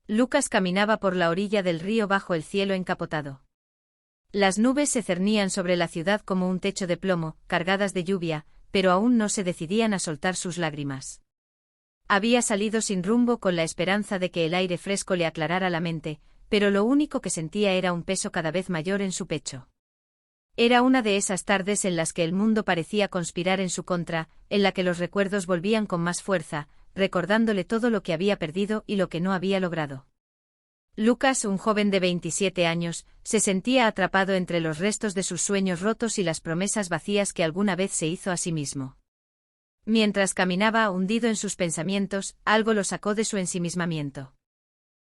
Lucas caminaba por la orilla del río bajo el cielo encapotado. Las nubes se cernían sobre la ciudad como un techo de plomo, cargadas de lluvia, pero aún no se decidían a soltar sus lágrimas. Había salido sin rumbo con la esperanza de que el aire fresco le aclarara la mente, pero lo único que sentía era un peso cada vez mayor en su pecho. Era una de esas tardes en las que el mundo parecía conspirar en su contra, en la que los recuerdos volvían con más fuerza, recordándole todo lo que había perdido y lo que no había logrado. Lucas, un joven de 27 años, se sentía atrapado entre los restos de sus sueños rotos y las promesas vacías que alguna vez se hizo a sí mismo. Mientras caminaba hundido en sus pensamientos, algo lo sacó de su ensimismamiento.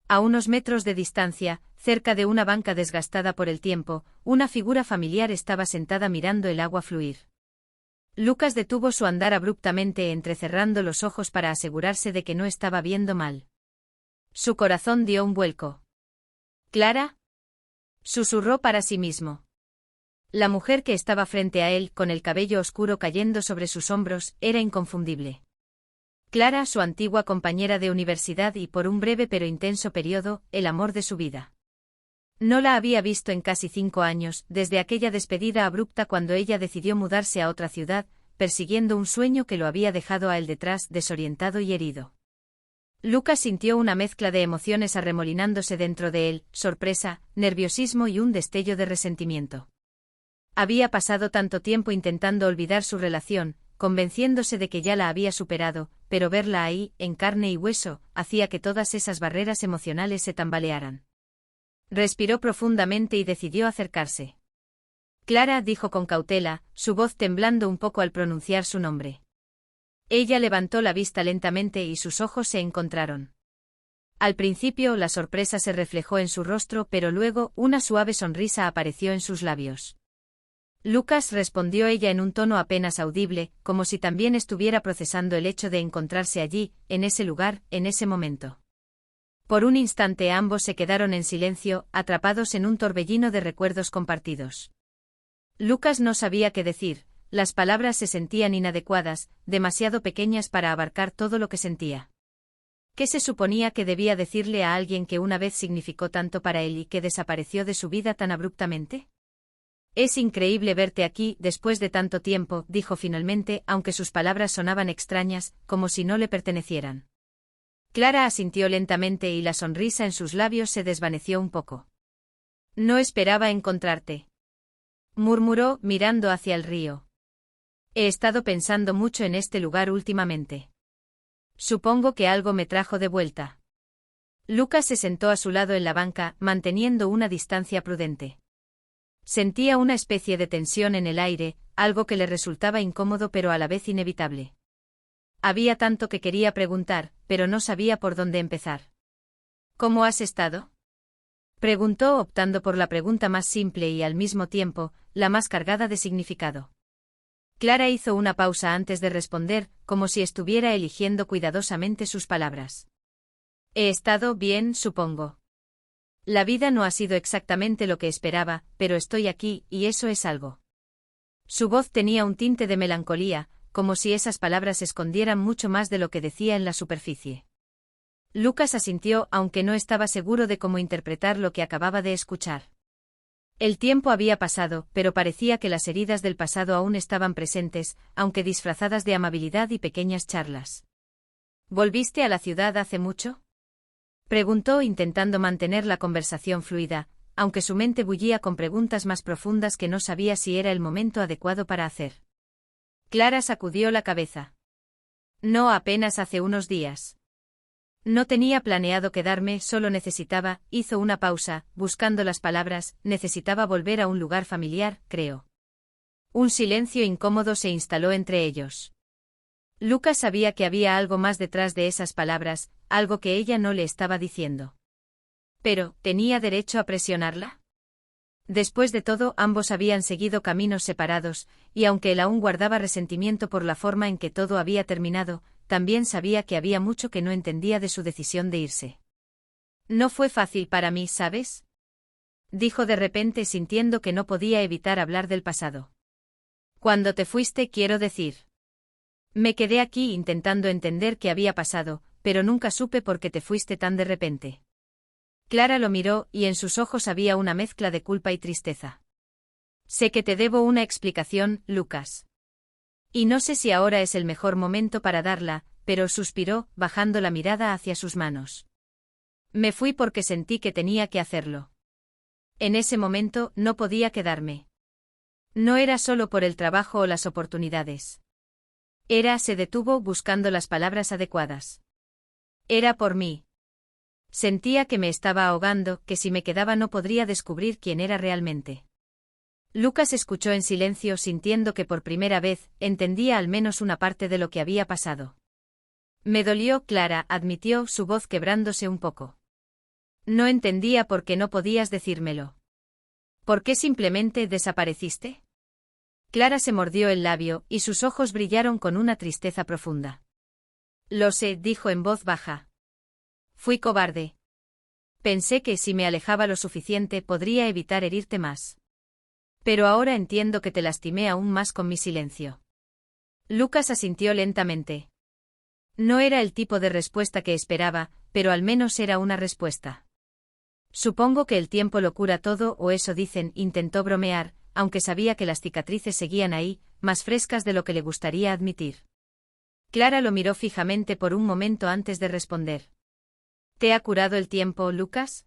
A unos metros de distancia, cerca de una banca desgastada por el tiempo, una figura familiar estaba sentada mirando el agua fluir. Lucas detuvo su andar abruptamente entrecerrando los ojos para asegurarse de que no estaba viendo mal. Su corazón dio un vuelco. ¿Clara? Susurró para sí mismo. La mujer que estaba frente a él, con el cabello oscuro cayendo sobre sus hombros, era inconfundible. Clara, su antigua compañera de universidad y por un breve pero intenso periodo, el amor de su vida. No la había visto en casi 5 años, desde aquella despedida abrupta cuando ella decidió mudarse a otra ciudad, persiguiendo un sueño que lo había dejado a él detrás, desorientado y herido. Lucas sintió una mezcla de emociones arremolinándose dentro de él, sorpresa, nerviosismo y un destello de resentimiento. Había pasado tanto tiempo intentando olvidar su relación, convenciéndose de que ya la había superado, pero verla ahí, en carne y hueso, hacía que todas esas barreras emocionales se tambalearan. Respiró profundamente y decidió acercarse. Clara, dijo con cautela, su voz temblando un poco al pronunciar su nombre. Ella levantó la vista lentamente y sus ojos se encontraron. Al principio la sorpresa se reflejó en su rostro, pero luego una suave sonrisa apareció en sus labios. Lucas, respondió ella en un tono apenas audible, como si también estuviera procesando el hecho de encontrarse allí, en ese lugar, en ese momento. Por un instante ambos se quedaron en silencio, atrapados en un torbellino de recuerdos compartidos. Lucas no sabía qué decir, las palabras se sentían inadecuadas, demasiado pequeñas para abarcar todo lo que sentía. ¿Qué se suponía que debía decirle a alguien que una vez significó tanto para él y que desapareció de su vida tan abruptamente? Es increíble verte aquí, después de tanto tiempo, dijo finalmente, aunque sus palabras sonaban extrañas, como si no le pertenecieran. Clara asintió lentamente y la sonrisa en sus labios se desvaneció un poco. No esperaba encontrarte, murmuró, mirando hacia el río. He estado pensando mucho en este lugar últimamente. Supongo que algo me trajo de vuelta. Lucas se sentó a su lado en la banca, manteniendo una distancia prudente. Sentía una especie de tensión en el aire, algo que le resultaba incómodo pero a la vez inevitable. Había tanto que quería preguntar, pero no sabía por dónde empezar. ¿Cómo has estado?, preguntó, optando por la pregunta más simple y al mismo tiempo, la más cargada de significado. Clara hizo una pausa antes de responder, como si estuviera eligiendo cuidadosamente sus palabras. He estado bien, supongo. La vida no ha sido exactamente lo que esperaba, pero estoy aquí, y eso es algo. Su voz tenía un tinte de melancolía, como si esas palabras escondieran mucho más de lo que decía en la superficie. Lucas asintió, aunque no estaba seguro de cómo interpretar lo que acababa de escuchar. El tiempo había pasado, pero parecía que las heridas del pasado aún estaban presentes, aunque disfrazadas de amabilidad y pequeñas charlas. ¿Volviste a la ciudad hace mucho?, preguntó, intentando mantener la conversación fluida, aunque su mente bullía con preguntas más profundas que no sabía si era el momento adecuado para hacer. Clara sacudió la cabeza. No, apenas hace unos días. No tenía planeado quedarme, solo necesitaba, hizo una pausa, buscando las palabras, necesitaba volver a un lugar familiar, creo. Un silencio incómodo se instaló entre ellos. Lucas sabía que había algo más detrás de esas palabras, algo que ella no le estaba diciendo. Pero, ¿tenía derecho a presionarla? Después de todo, ambos habían seguido caminos separados, y aunque él aún guardaba resentimiento por la forma en que todo había terminado, también sabía que había mucho que no entendía de su decisión de irse. No fue fácil para mí, ¿sabes?, dijo de repente, sintiendo que no podía evitar hablar del pasado. Cuando te fuiste, quiero decir. Me quedé aquí intentando entender qué había pasado, pero nunca supe por qué te fuiste tan de repente. Clara lo miró y en sus ojos había una mezcla de culpa y tristeza. Sé que te debo una explicación, Lucas. Y no sé si ahora es el mejor momento para darla, pero suspiró, bajando la mirada hacia sus manos. Me fui porque sentí que tenía que hacerlo. En ese momento no podía quedarme. No era solo por el trabajo o las oportunidades. Se detuvo buscando las palabras adecuadas. Era por mí. Sentía que me estaba ahogando, que si me quedaba no podría descubrir quién era realmente. Lucas escuchó en silencio, sintiendo que por primera vez entendía al menos una parte de lo que había pasado. Me dolió, Clara, admitió, su voz quebrándose un poco. No entendía por qué no podías decírmelo. ¿Por qué simplemente desapareciste? Clara se mordió el labio, y sus ojos brillaron con una tristeza profunda. Lo sé, dijo en voz baja. Fui cobarde. Pensé que si me alejaba lo suficiente podría evitar herirte más. Pero ahora entiendo que te lastimé aún más con mi silencio. Lucas asintió lentamente. No era el tipo de respuesta que esperaba, pero al menos era una respuesta. Supongo que el tiempo lo cura todo, o eso dicen, intentó bromear, aunque sabía que las cicatrices seguían ahí, más frescas de lo que le gustaría admitir. Clara lo miró fijamente por un momento antes de responder. ¿Te ha curado el tiempo, Lucas?